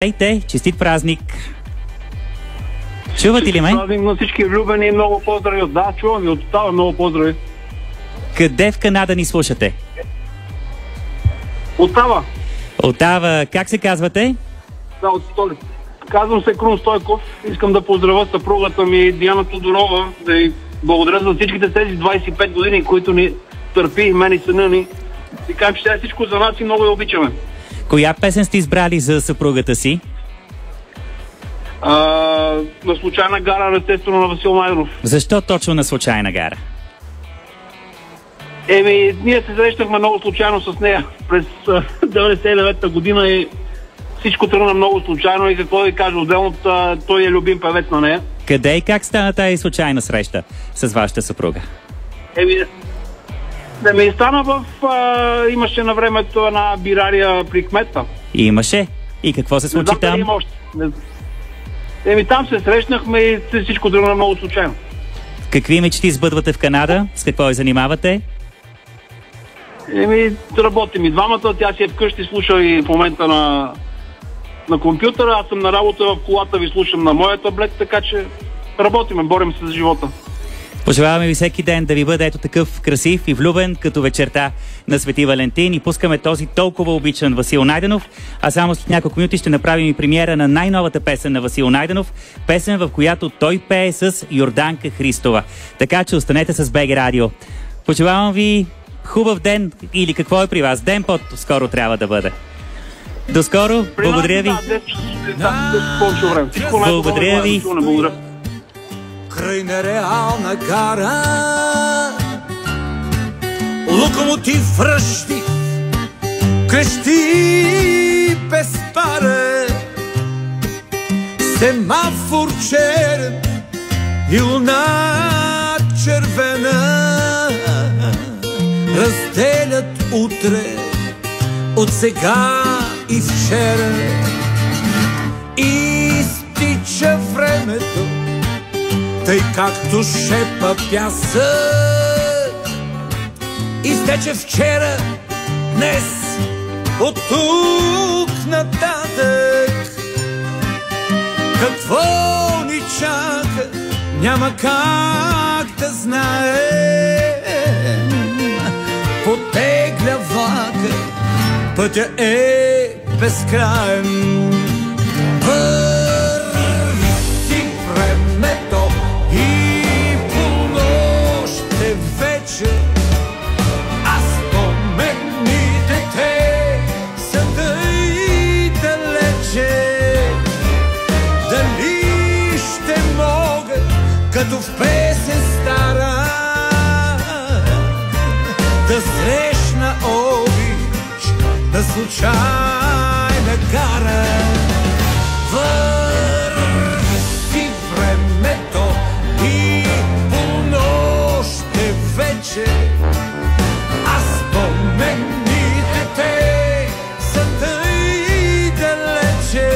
Здравейте, честит празник! Чувате ли ме? Празник на всички влюбени, много поздрави. Да, чувам ви, оттава много поздрави. Къде в Канада ни слушате? Оттава. Оттава, как се казвате? Да, от столица. Казвам се Крум Стойков. Искам да поздравя съпругата ми Диана Тодорова, да й благодаря за всичките тези 25 години, които ни търпи, мен и съня ни. И кажем, че тя е всичко за нас и много я обичаме. Коя песен сте избрали за съпругата си? На случайна гара, естествено, на Васил Найденов. Защо точно на случайна гара? Ние се срещнахме много случайно с нея през 99-та година и всичко тръгна много случайно и какво да ви кажа, отделно той е любим певец на нея. Къде и как стана тази случайна среща с вашата съпруга? Да ми стана имаше на времето една бирария при кмета. Имаше? И какво се случи там? Има още. Там се срещнахме и всичко тръгна много случайно. Какви мечти сбъдвате в Канада? С какво я занимавате? Работим и двамата. Тя си е вкъщи, слуша и в момента на компютъра. Аз съм на работа в колата, ви слушам на моя таблет, така че работиме, борим се за живота. Пожелаваме ви всеки ден да ви бъде ето такъв красив и влюбен, като вечерта на Свети Валентин, и пускаме този толкова обичан Васил Найденов, а само след няколко минути ще направим и премиера на най-новата песен на Васил Найденов, песен, в която той пее с Йорданка Христова. Така че останете с БГ Радио. Пожелавам ви хубав ден, или какво е при вас? Ден по-скоро трябва да бъде. До скоро, благодаря ви. Благодаря ви. Край нереална гара, локомотив ръщи, крещи без пара, семафор черен и луна червена разделят утре от сега и вчера. Изтича времето, тъй както шепа пясък. Изтече вчера, днес, от тук нататък. Какво ни чака, няма как да знаем. Потегля влака, пътя е безкраен. Върви си времето и полунощ е вече, а спомените те са тъй далече. Дали ще мога, като в песен стара, да срещна обич на случайна гара? Върви си времето и полунощ е вече, а спомените те са тъй далече.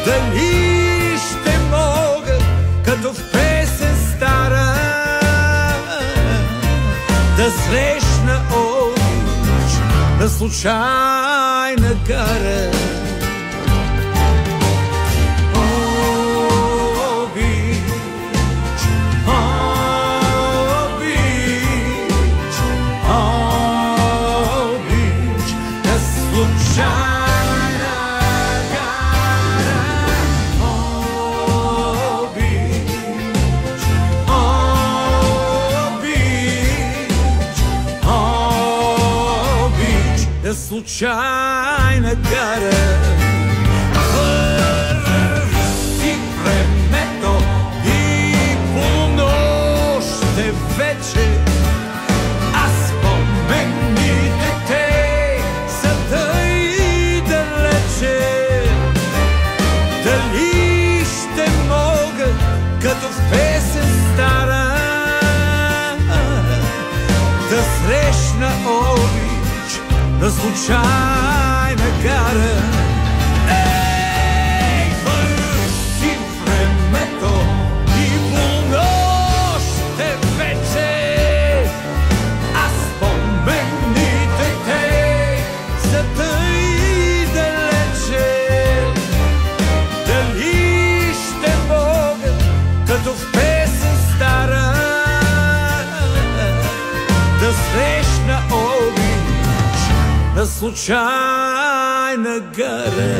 Дали ще мога, като в песен стара, да срещна обич на случайна гара? Случайна гара. Върви си времето и полунощ е вече, а спомените те са тъй далече. Дали ще мога, като в песен стара, да срещна обич на случайна гара? Върви си времето и полунощ е вече, а спомените те са тъй далече. случайна гара.